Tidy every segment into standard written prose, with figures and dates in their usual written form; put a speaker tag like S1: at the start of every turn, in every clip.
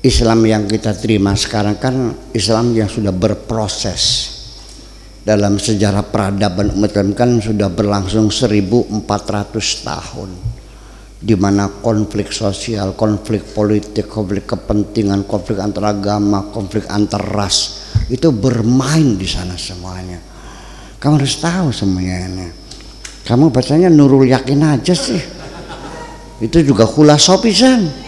S1: Islam yang kita terima sekarang kan Islam yang sudah berproses. Dalam sejarah peradaban umat Islam kan sudah berlangsung 1400 tahun, di mana konflik sosial, konflik politik, konflik kepentingan, konflik antar agama, konflik antar ras itu bermain di sana semuanya. Kamu harus tahu semuanya ini. Kamu bacanya Nurul Yakin aja sih, itu juga khulaso pisan.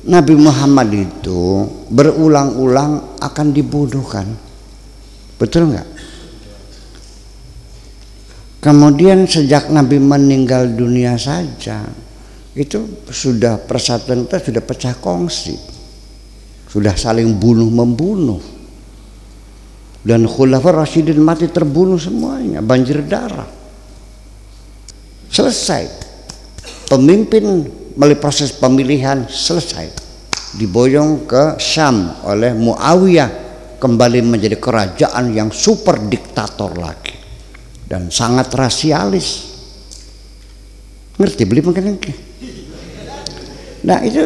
S1: Nabi Muhammad itu berulang-ulang akan dibunuhkan, betul nggak? Kemudian sejak Nabi meninggal dunia saja, itu sudah persatuan kita sudah pecah kongsi, sudah saling bunuh-membunuh, dan Khulafaur Rasyidin mati terbunuh semuanya, banjir darah. Selesai, pemimpin melalui proses pemilihan selesai, diboyong ke Syam oleh Muawiyah, kembali menjadi kerajaan yang super diktator lagi dan sangat rasialis. Ngerti beli mungkin? Nah itu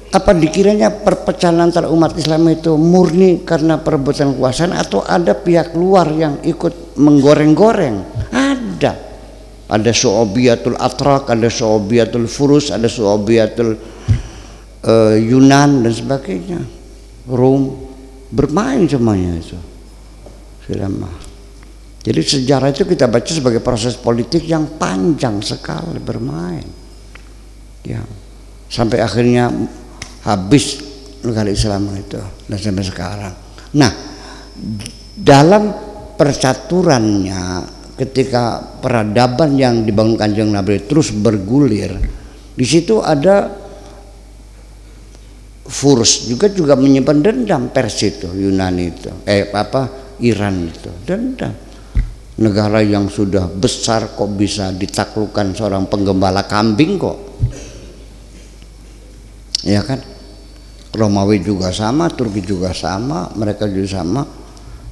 S1: apa dikiranya perpecahan antar umat Islam itu murni karena perebutan kekuasaan, atau ada pihak luar yang ikut menggoreng-goreng? Ada Su'obiyatul Atrak, ada Su'obiyatul Furus, ada Su'obiyatul Yunan dan sebagainya, Rum, bermain semuanya itu. Jadi sejarah itu kita baca sebagai proses politik yang panjang sekali bermain, ya, sampai akhirnya habis negara Islam itu dan sampai sekarang. Nah, dalam percaturannya ketika peradaban yang dibangun Kanjeng Nabi terus bergulir, di situ ada Furs juga menyimpan dendam, Persia itu, Yunani itu, Iran itu, dendam. Negara yang sudah besar kok bisa ditaklukkan seorang penggembala kambing kok, ya kan? Romawi juga sama, Turki juga sama, mereka juga sama.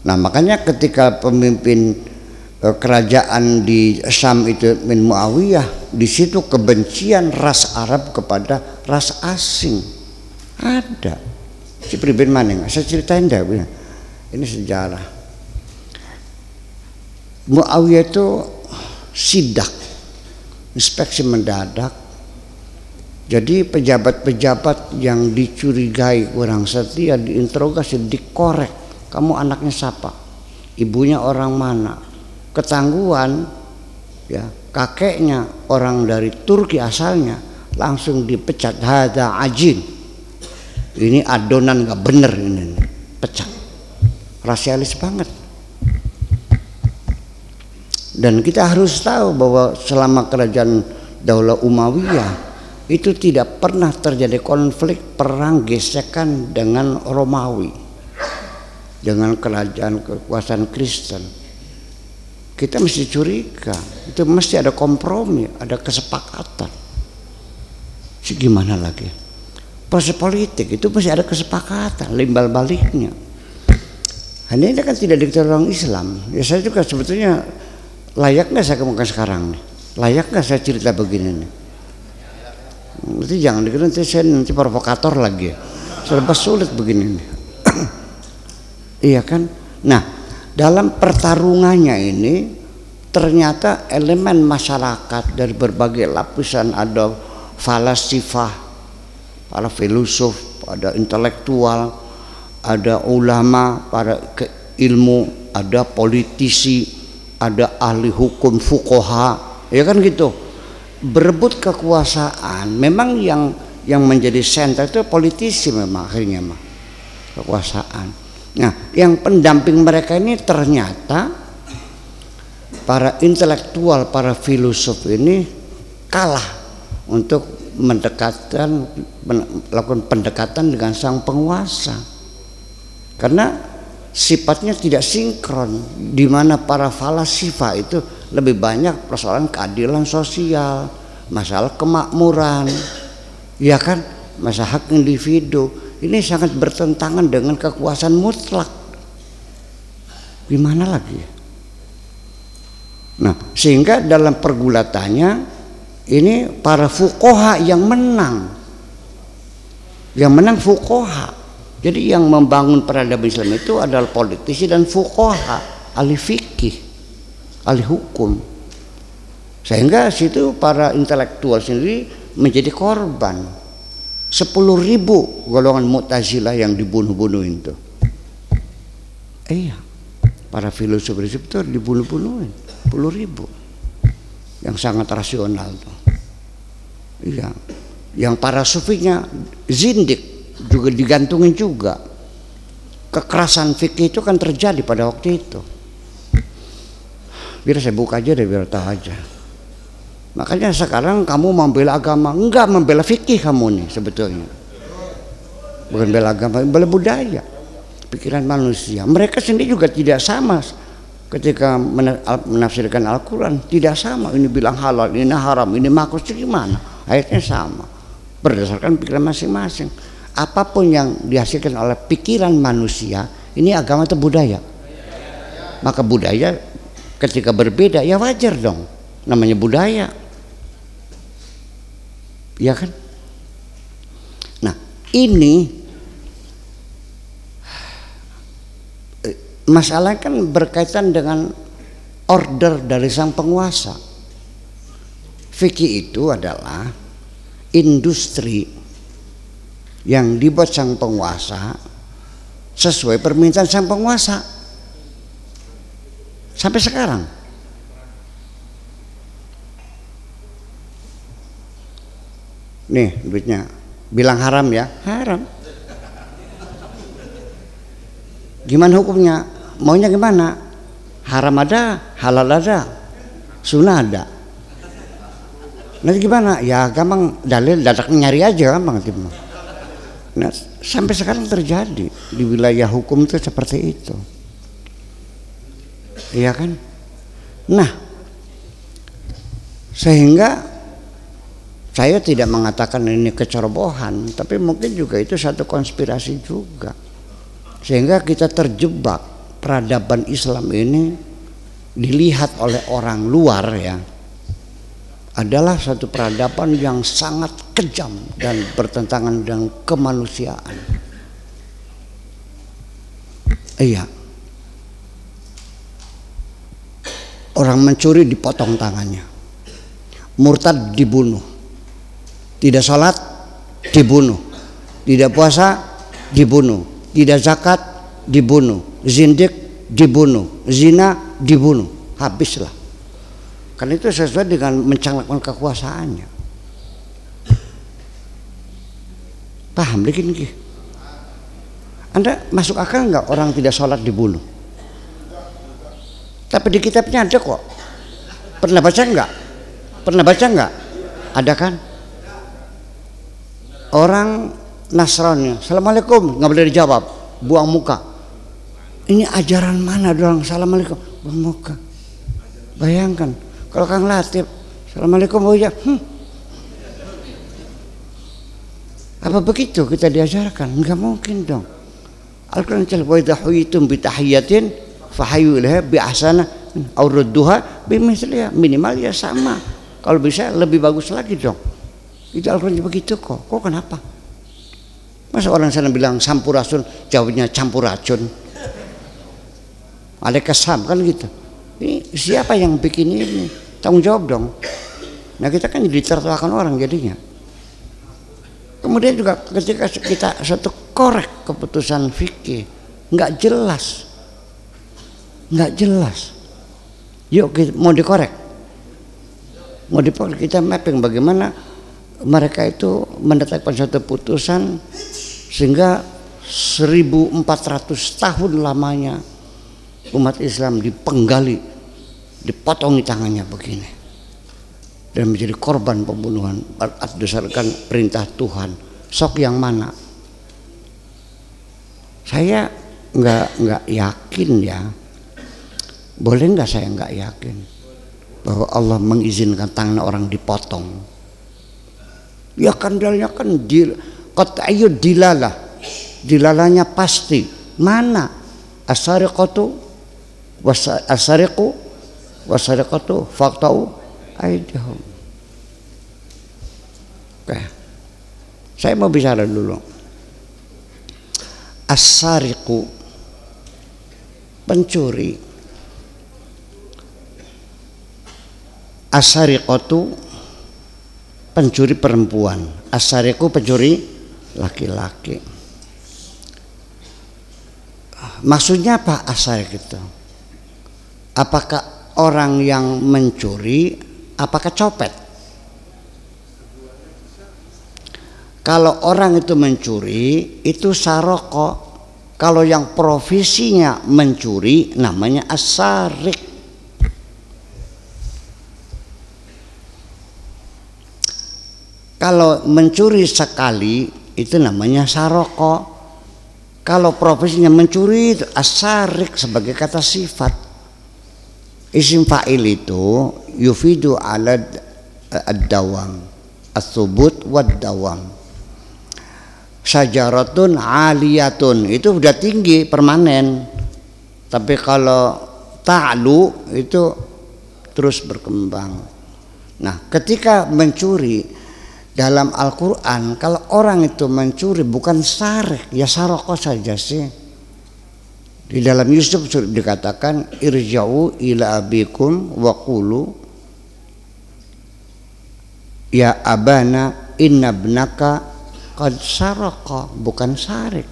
S1: Nah makanya ketika pemimpin kerajaan di Syam itu min Muawiyah, di situ kebencian ras Arab kepada ras asing ada. Si pribadi mana? Saya ceritain dah, ini sejarah. Muawiyah itu sidak, inspeksi mendadak. Jadi pejabat-pejabat yang dicurigai kurang setia diinterogasi, dikorek. Kamu anaknya siapa? Ibunya orang mana? Ketangguhan, ya, kakeknya orang dari Turki asalnya, langsung dipecat. Hada ajin, ini adonan nggak bener, ini pecat. Rasialis banget. Dan kita harus tahu bahwa selama kerajaan Daulah Umayyah itu tidak pernah terjadi konflik perang gesekan dengan Romawi, dengan kerajaan kekuasaan Kristen. Kita mesti curiga, itu mesti ada kompromi, ada kesepakatan. Gimana lagi? Proses politik itu mesti ada kesepakatan, limbal baliknya. Ini kan tidak diktator orang Islam. Ya saya juga sebetulnya layak nggak saya kemukakan sekarang nih? Layak nggak saya cerita begini nih? Nanti jangan dikira nanti provokator lagi. Serba sulit begini nih. Iya kan? Nah, dalam pertarungannya ini ternyata elemen masyarakat dari berbagai lapisan, ada falasifah, para filosof, ada intelektual, ada ulama, para ilmu, ada politisi, ada ahli hukum, fuqaha, ya kan gitu. Berebut kekuasaan. Memang yang menjadi sentral itu politisi memang akhirnya mah kekuasaan. Nah, yang pendamping mereka ini ternyata para intelektual, para filosof ini kalah untuk melakukan pendekatan dengan sang penguasa, karena sifatnya tidak sinkron, di mana para falasifah itu lebih banyak persoalan keadilan sosial, masalah kemakmuran, ya kan, masalah hak individu. Ini sangat bertentangan dengan kekuasaan mutlak. Gimana lagi? Nah, sehingga dalam pergulatannya ini para fuqaha yang menang, Yang menang fuqaha. Jadi yang membangun peradaban Islam itu adalah politisi dan fuqaha, ahli fikih, ahli hukum. Sehingga situ para intelektual sendiri menjadi korban. 10.000 golongan Mu'tazilah yang dibunuh-bunuh itu. Iya, para filosof itu dibunuh-bunuhin 10.000 yang sangat rasional tuh. Iya, yang para sufinya zindik juga digantungin juga. Kekerasan fikih itu kan terjadi pada waktu itu. Biar saya buka aja deh, biar tahu aja. Makanya sekarang kamu membela agama, enggak membela fikih kamu nih sebetulnya. Bukan bela agama, bela budaya, pikiran manusia. Mereka sendiri juga tidak sama ketika menafsirkan Al-Quran, tidak sama. Ini bilang halal, ini haram, ini makruh, gimana? Ayatnya sama, berdasarkan pikiran masing-masing. Apapun yang dihasilkan oleh pikiran manusia, ini agama atau budaya? Maka budaya ketika berbeda ya wajar dong, namanya budaya. Ya kan? Nah, ini masalah kan berkaitan dengan order dari sang penguasa. Fikih itu adalah industri yang dibuat sang penguasa sesuai permintaan sang penguasa sampai sekarang. Nih duitnya, bilang haram ya, haram. Gimana hukumnya? Maunya gimana? Haram ada, halal ada, sunnah ada. Nanti gimana? Ya gampang, dalil dadak nyari aja gampang gitu. Nah, sampai sekarang terjadi di wilayah hukum itu seperti itu. Iya kan? Nah, sehingga saya tidak mengatakan ini kecerobohan, tapi mungkin juga itu satu konspirasi juga. Sehingga kita terjebak, peradaban Islam ini dilihat oleh orang luar ya, adalah satu peradaban yang sangat kejam dan bertentangan dengan kemanusiaan. Iya. Orang mencuri dipotong tangannya, murtad dibunuh. Tidak sholat dibunuh, tidak puasa dibunuh, tidak zakat dibunuh, zindik dibunuh, zina dibunuh, habislah. Karena itu sesuai dengan mencangkakkan kekuasaannya. Paham bikin gih? Anda masuk akal nggak orang tidak sholat dibunuh? Tapi di kitabnya ada kok. Pernah baca nggak? Pernah baca nggak? Ada kan? Orang Nasrani, assalamualaikum, nggak boleh dijawab, buang muka. Ini ajaran mana doang? Assalamualaikum, buang muka. Bayangkan kalau Kang Latif, assalamualaikum, oh ya, apa begitu kita diajarkan? Nggak mungkin dong. Al-Quran cerita wa idza huyitum bi tahiyatin fahayu ilaha bi ahsana aw rudduha bi mithliha, minimal ya sama. Kalau bisa lebih bagus lagi dong. Itu Al-Quran begitu kok. Kok kenapa? Masa orang sana bilang sampurasun, jawabnya campur racun. Ada kesam kan gitu. Ini siapa yang bikin ini? Tanggung jawab dong. Nah kita kan jadi tertawakan orang jadinya. Kemudian juga ketika kita satu korek keputusan fikih, nggak jelas. Yuk mau dikorek. Kita mapping bagaimana mereka itu menetapkan satu putusan sehingga 1400 tahun lamanya umat Islam dipenggali, dipotongi tangannya begini dan menjadi korban pembunuhan berdasarkan perintah Tuhan. Sok yang mana? Saya nggak yakin ya. Boleh nggak saya nggak yakin bahwa Allah mengizinkan tangan orang dipotong? Ya kan dalilnya kan qat'iyud dilalah. Dilalahnya pasti. Mana? As-sariqatu was-sariqatu faqta'u aydihum. Oke. Saya mau bicara dulu. As-sariqu, pencuri. As-sariqatu, pencuri perempuan. As-sariqu, pencuri laki-laki. Maksudnya apa as-sariq itu? Apakah orang yang mencuri, apakah copet? Kalau orang itu mencuri itu saroko. Kalau yang profesinya mencuri namanya as-sariq. Kalau mencuri sekali itu namanya saroko. Kalau profesinya mencuri itu as-sariq sebagai kata sifat. Isim fa'il itu yufidu ala ad-dawam, as-subut wad-dawam. Syajaratun aliyatun itu udah tinggi permanen, tapi kalau ta'lu itu terus berkembang. Nah, ketika mencuri dalam Al-Quran, kalau orang itu mencuri bukan sarik, ya saroko saja sih. Di dalam Yusuf dikatakan irja'u ila abikum wa qulu ya abana inna ibnaka qad saraka, bukan sarik,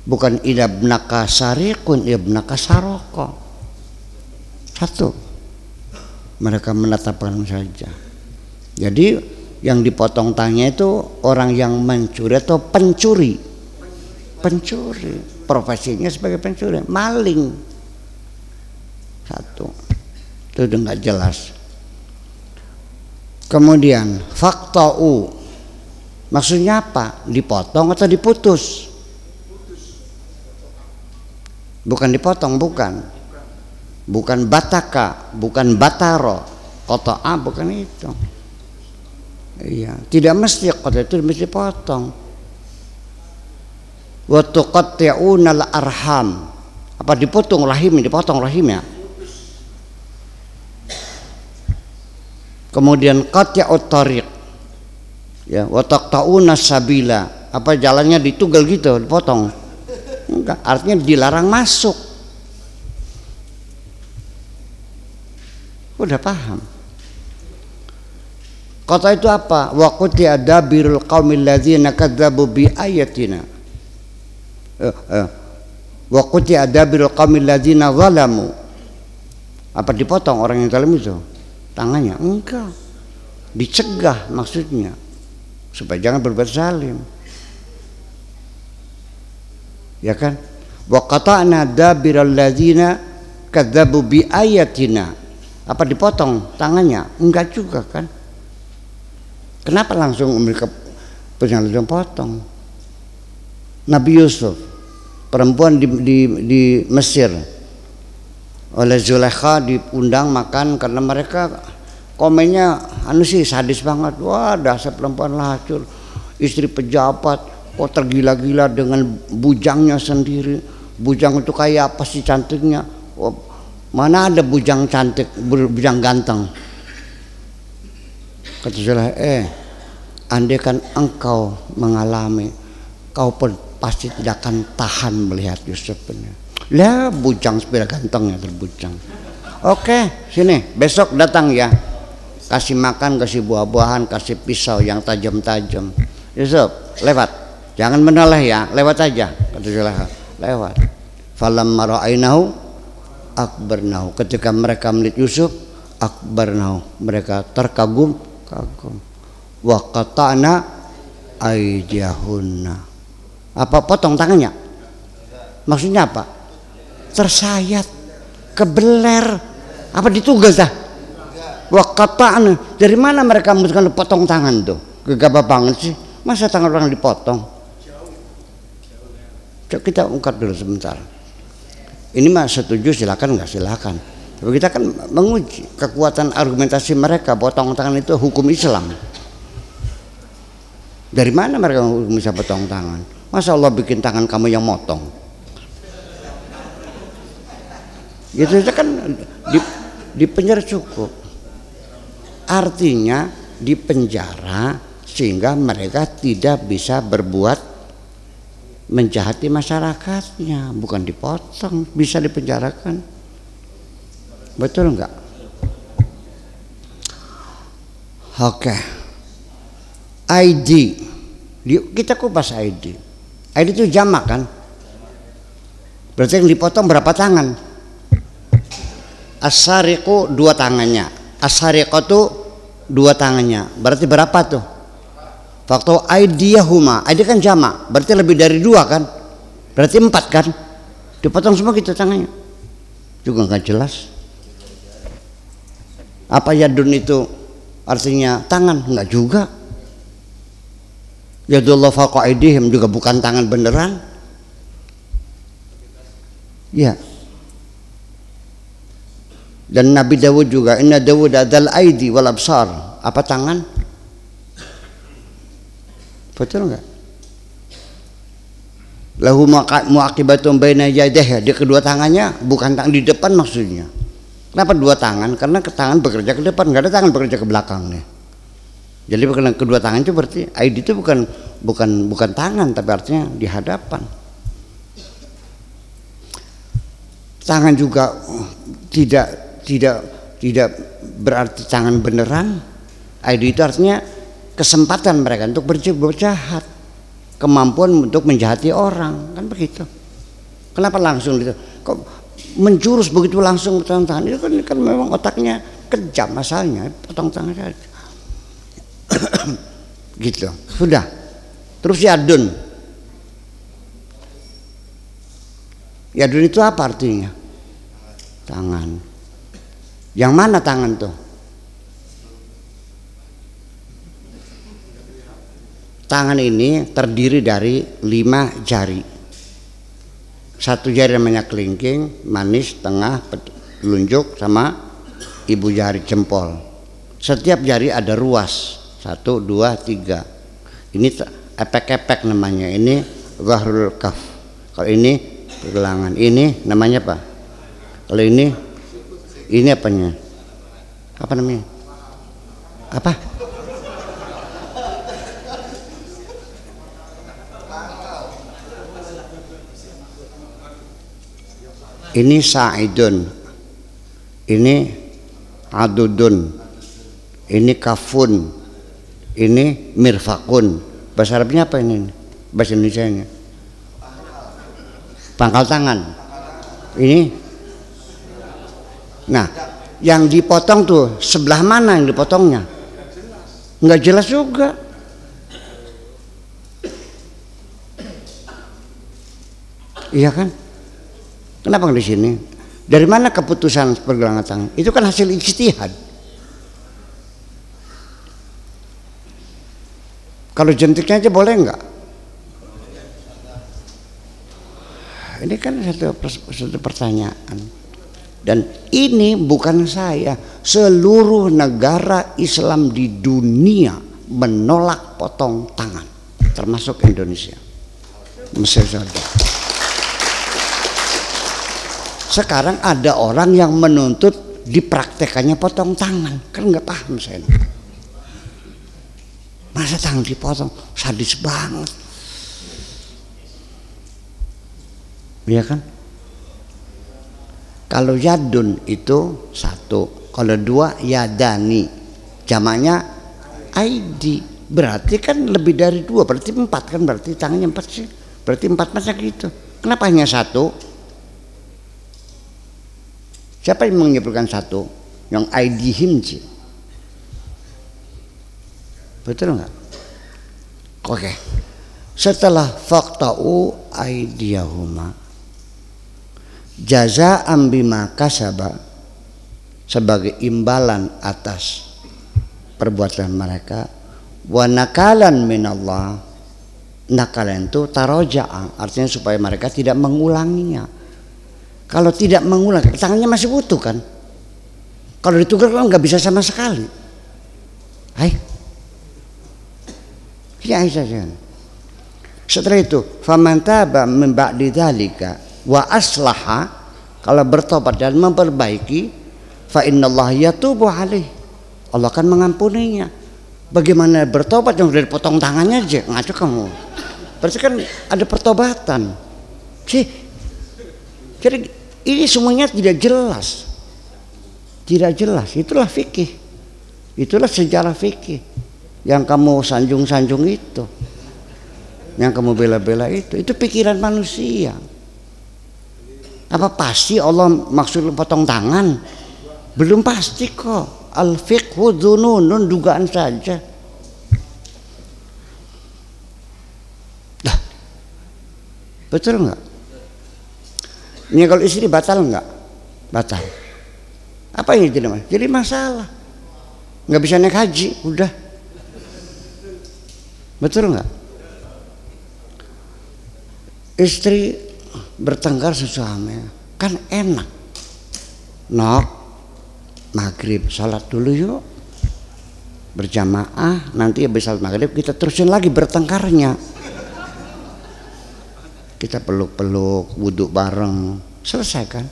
S1: bukan ibnaka sarikun, ibnaka saraka. Satu, mereka menetapkan saja. Jadi yang dipotong tangannya itu orang yang mencuri atau pencuri. Pencuri, profesinya sebagai pencuri, maling. Satu, itu udah nggak jelas. Kemudian faktau, maksudnya apa? Dipotong atau diputus? Bukan dipotong, bukan bataka, bukan bataro, kotoa, bukan itu. Iya, tidak mesti kota itu mesti potong. Wa tuqatti'unal arham, apa dipotong rahim, dipotong rahimnya. Kemudian qat'ut tariq, ya, wa taqta'una sabila, apa jalannya ditunggal gitu, dipotong. Enggak, artinya dilarang masuk. Udah paham? Kata itu apa? Wa quti'a dabirul qaumil ladzina kadzdzabu bi ayatina. Wa quti'a dabirul qaumil ladzina zalamu. Apa dipotong orang yang zalim itu? Tangannya? Enggak. Dicegah maksudnya supaya jangan berbuat zalim. Ya kan? Wa qata'na dabiral ladzina kadzdzabu bi ayatina. Apa dipotong tangannya? Enggak juga kan? Kenapa langsung mereka penyalahkan potong? Nabi Yusuf, perempuan di Mesir, oleh Zulaikha diundang makan karena mereka komennya sadis banget. Wah, dasar perempuan lacur, istri pejabat, kok tergila-gila dengan bujangnya sendiri. Bujang itu kayak apa sih cantiknya? Oh, mana ada bujang cantik, bujang ganteng? Kata Zulaikha, andai kan engkau mengalami, kau pun pasti tidak akan tahan melihat Yusuf ini. Lah, bujang sepeda gantengnya terbujang. Oke, sini besok datang ya, kasih makan, kasih buah-buahan, kasih pisau yang tajam-tajam. Yusuf lewat, jangan menoleh ya, lewat aja. Kata Zulaikha, lewat. Falamma ra'ainahu akbarnahu, ketika mereka melihat Yusuf, akbarnahu, mereka terkagum. Wa qata'na aydiyahunna, apa potong tangannya? Maksudnya apa? Tersayat, kebeler, apa ditunggal dah? Wa qata'na, dari mana mereka memutuskan potong tangan tuh? Gegabah banget sih, masa tangan orang dipotong? Coba kita ungkap dulu sebentar. Ini mah setuju silakan, nggak silakan. Tapi kita kan menguji kekuatan argumentasi mereka, potong tangan itu hukum Islam. Dari mana mereka bisa potong tangan? Masa Allah bikin tangan kamu yang motong? Gitu saja kan di penjara cukup. Artinya di penjara sehingga mereka tidak bisa berbuat menjahati masyarakatnya, bukan dipotong, bisa dipenjarakan. Betul enggak? Oke. ID. Kita kupas ID. ID itu jamak kan? Berarti yang dipotong berapa tangan? As-sariqu 2 tangannya. As-sariqatu 2 tangannya. Berarti berapa tuh? Faktor aidiyahuma. ID kan jamak. Berarti lebih dari 2 kan? Berarti 4 kan? Dipotong semua gitu tangannya. Juga nggak jelas. Apa yadun itu artinya tangan? Enggak juga. Yadullah fawqa aydihim juga bukan tangan beneran. Ya. Dan Nabi Dawud juga, inna Dawud adzal aidi wal absar. Apa tangan? Betul enggak? Lahu muaqibatun baina yadayhi, di kedua tangannya, bukan tangan di depan maksudnya. Kenapa 2 tangan? Karena tangan bekerja ke depan, enggak ada tangan bekerja ke belakang nih. Jadi kedua tangan itu berarti ID itu bukan tangan, tapi artinya di hadapan. Tangan juga tidak berarti tangan beneran. ID itu artinya kesempatan mereka untuk berbuat jahat, kemampuan untuk menjahati orang, kan begitu. Kenapa langsung gitu? Kok menjurus begitu langsung potong tangan? Itu kan memang otaknya kejam asalnya, potong tangan saja. Gitu. Sudah. Terus yadun. Yadun itu apa artinya? Tangan. Yang mana tangan tuh? Tangan ini terdiri dari 5 jari. 1 jari namanya kelingking, manis, tengah, telunjuk, sama ibu jari jempol. Setiap jari ada ruas. 1, 2, 3. Ini epek-epek namanya. Ini zahrul kaf. Kalau ini pergelangan. Ini namanya apa? Kalau ini apanya? Apa namanya? Apa? Ini sa'idun. Ini adudun. Ini kafun. Ini mirfakun. Bahasa Arabnya apa ini? Bahasa Indonesianya? Pangkal tangan. Ini. Nah, yang dipotong tuh sebelah mana yang dipotongnya? Nggak jelas juga. Iya kan? Kenapa di sini? Dari mana keputusan pergelangan tangan? Itu kan hasil ijtihad. Kalau jentiknya aja boleh enggak? Ini kan satu pertanyaan. Dan ini bukan saya, seluruh negara Islam di dunia menolak potong tangan, termasuk Indonesia. Mesir saja. Sekarang ada orang yang menuntut dipraktekannya potong tangan, kan nggak paham saya. Masa tangan dipotong, sadis banget. Iya kan? Kalau yadun itu 1, kalau 2 yadani, jamaknya ID. Berarti kan lebih dari 2, berarti 4 kan, berarti tangannya 4 sih. Berarti 4 masa gitu. Kenapa hanya 1? Siapa yang menyimpulkan 1? Yang ID himji. Betul enggak? Oke. Setelah fakta'u aidiyahuma jaza'an bima kasaba, sebagai imbalan atas perbuatan mereka, wa nakalan minallah, nakalan itu taroja'a, artinya supaya mereka tidak mengulanginya. Kalau tidak mengulang, tangannya masih utuh kan? Kalau ditukar kan nggak bisa sama sekali. Hai. Ya saja. Setelah itu, faman taba min ba'di dzalika wa aslaha, kalau bertobat dan memperbaiki, fa innallaha yatubu alaih, Allah akan mengampuninya. Bagaimana bertobat yang sudah dipotong tangannya aja? Ngaco kamu. berarti kan ada pertobatan sih. Jadi ini semuanya tidak jelas, itulah fikih, itulah sejarah fikih yang kamu sanjung-sanjung itu, yang kamu bela-bela itu pikiran manusia. Apa pasti Allah maksud potong tangan? Belum pasti kok. Al-fiqhu dzununun, dugaan saja. Dah. Betul nggak? Ini kalau istri batal nggak? Batal. Apa ini jadi masalah? Nggak bisa naik haji, udah. Betul nggak? Istri bertengkar suami, kan enak. Nok, maghrib salat dulu yuk, berjamaah. Nanti habis salat maghrib kita terusin lagi bertengkarnya. Kita peluk-peluk, wudhu bareng, selesai kan?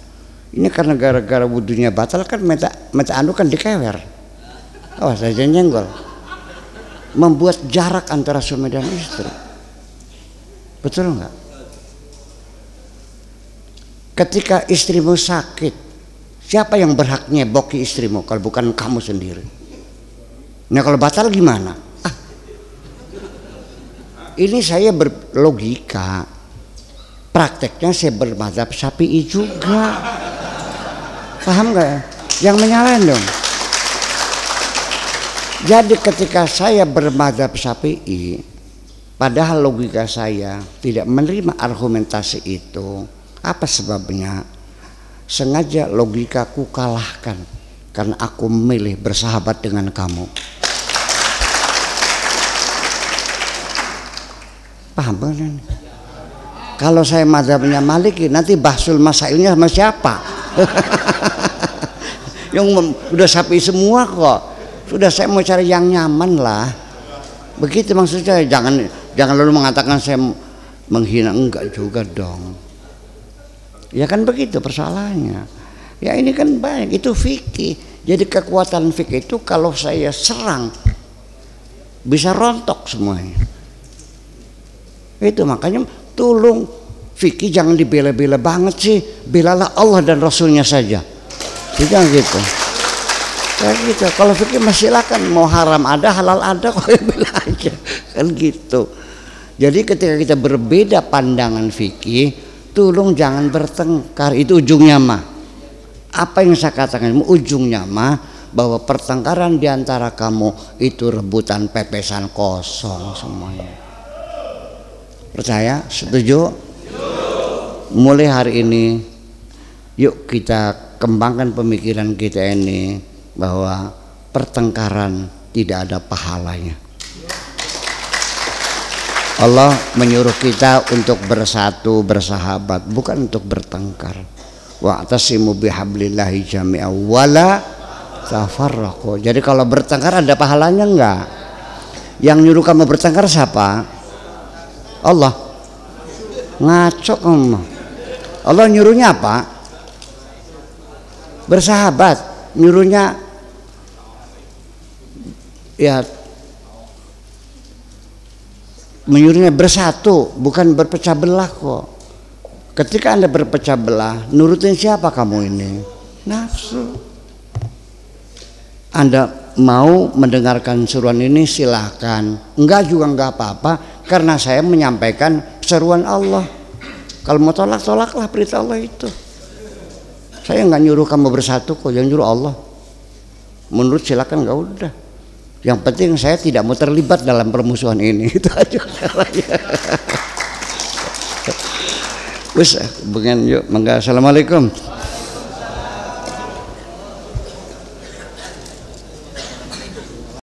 S1: Ini karena gara-gara wudhunya batal kan meta anu kan dikewer. Oh, saya nyenggol. Membuat jarak antara suami dan istri. Betul nggak? Ketika istrimu sakit, siapa yang berhak nyeboki istrimu kalau bukan kamu sendiri? Nah kalau batal gimana? Ini saya berlogika. Prakteknya saya bermadzhab Syafi'i juga. Paham nggak ya? Yang menyalahin dong. Jadi ketika saya bermadzhab Syafi'i, padahal logika saya tidak menerima argumentasi itu, apa sebabnya? Sengaja logikaku kalahkan karena aku memilih bersahabat dengan kamu. Paham kan? Kalau saya mazhabnya Maliki, nanti bahsul masailnya sama siapa? Yang udah Syafi'i semua kok. Sudah, saya mau cari yang nyaman lah. Begitu maksudnya. Jangan lalu mengatakan saya menghina, enggak juga dong. Ya kan begitu persoalannya. Ya ini kan banyak, itu fikih. Jadi kekuatan fikih itu kalau saya serang bisa rontok semuanya. Itu makanya tolong fikih jangan dibela-bela banget sih. Belalah Allah dan Rasulnya saja. Jangan gitu. Ya gitu. Kalau fikih masih silakan, mau haram ada, halal ada, kok bela aja. Kan gitu. Jadi ketika kita berbeda pandangan fikih, tolong jangan bertengkar. Itu ujungnya mah. Apa yang saya katakan ujungnya mah bahwa pertengkaran diantara kamu itu rebutan pepesan kosong semuanya. Percaya? Setuju? Mulai hari ini yuk kita kembangkan pemikiran kita ini bahwa pertengkaran tidak ada pahalanya. Allah menyuruh kita untuk bersatu, bersahabat, bukan untuk bertengkar. Wa'tasimu bihablillahi jami'a wala tafarraqu. Jadi kalau bertengkar ada pahalanya enggak? Yang nyuruh kamu bertengkar siapa? Allah. Ngaco kamu. Allah nyuruhnya apa? Bersahabat. Nyuruhnya ya menyuruhnya bersatu, bukan berpecah belah kok. Ketika Anda berpecah belah, nurutin siapa kamu ini? Nafsu. Anda mau mendengarkan seruan ini silahkan, enggak juga enggak apa-apa, karena saya menyampaikan seruan Allah. Kalau mau tolak, tolaklah perintah Allah itu. Saya enggak nyuruh kamu bersatu kok, yang nyuruh Allah. Menurut silakan, enggak udah. Yang penting saya tidak mau terlibat dalam permusuhan ini. Itu aja salahnya. Wes, dengan yuk, mangga. Assalamualaikum.